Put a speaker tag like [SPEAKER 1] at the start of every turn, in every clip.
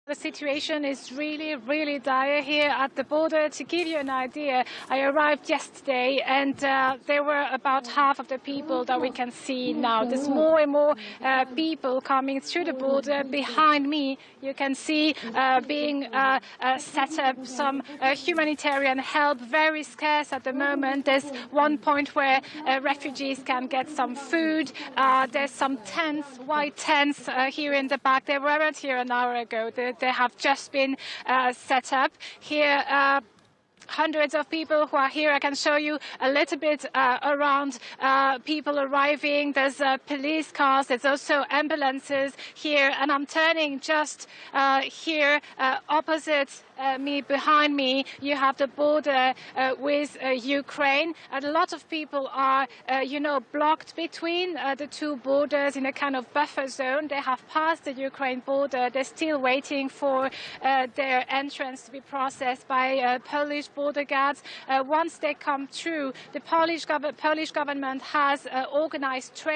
[SPEAKER 1] The situation is really, really dire here at the border. To give you an idea, I arrived yesterday and there were about half of the people that we can see now. There's more and more people coming through the border. Behind me, you can see being set up some humanitarian help, very scarce at the moment. There's one point where refugees can get some food. There's some tents, white tents here in the back. They weren't here an hour ago. They have just been set up here. Hundreds of people who are here. I can show you a little bit around people arriving. There's police cars. There's also ambulances here. And I'm turning just here opposite me, behind me. You have the border with Ukraine. And a lot of people are, blocked between the two borders in a kind of buffer zone. They have passed the Ukraine border. They're still waiting for their entrance to be processed by Polish border guards. Once they come through, the Polish government has organized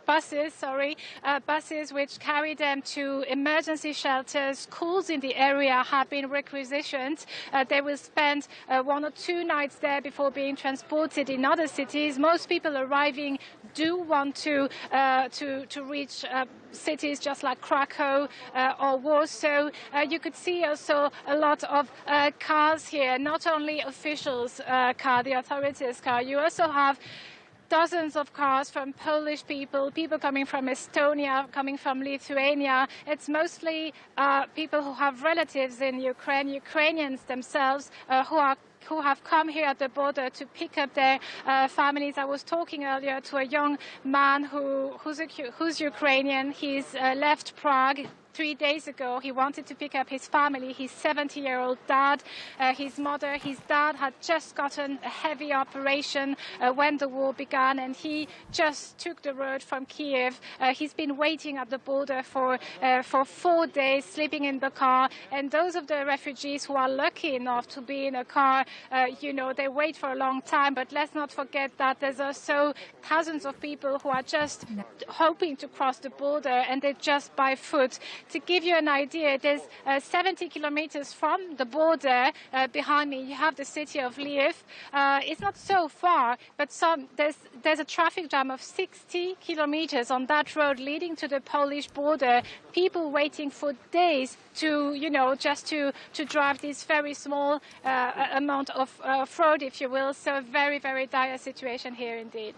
[SPEAKER 1] buses which carry them to emergency shelters. Schools in the area have been requisitioned. They will spend 1 or 2 nights there before being transported in other cities. Most people arriving do want to reach cities just like Krakow or Warsaw. You could see also a lot of cars here, not only officials' car, the authorities' car. You also have dozens of cars from Polish people coming from Estonia, coming from Lithuania. It's mostly people who have relatives in Ukraine, Ukrainians themselves, who have come here at the border to pick up their families. I was talking earlier to a young man who's Ukrainian. He's left Prague 3 days ago. He wanted to pick up his family, his 70-year-old dad, his mother. His dad had just gotten a heavy operation when the war began, and he just took the road from Kiev. He's been waiting at the border for 4 days, sleeping in the car. And those of the refugees who are lucky enough to be in a car, they wait for a long time. But let's not forget that there's also thousands of people who are just hoping to cross the border, and they're just by foot. To give you an idea, there's 70 kilometers from the border behind me. You have the city of Lviv. It's not so far, but there's a traffic jam of 60 kilometers on that road leading to the Polish border. People waiting for days to, just to drive this very small amount of road, if you will. So a very, very dire situation here indeed.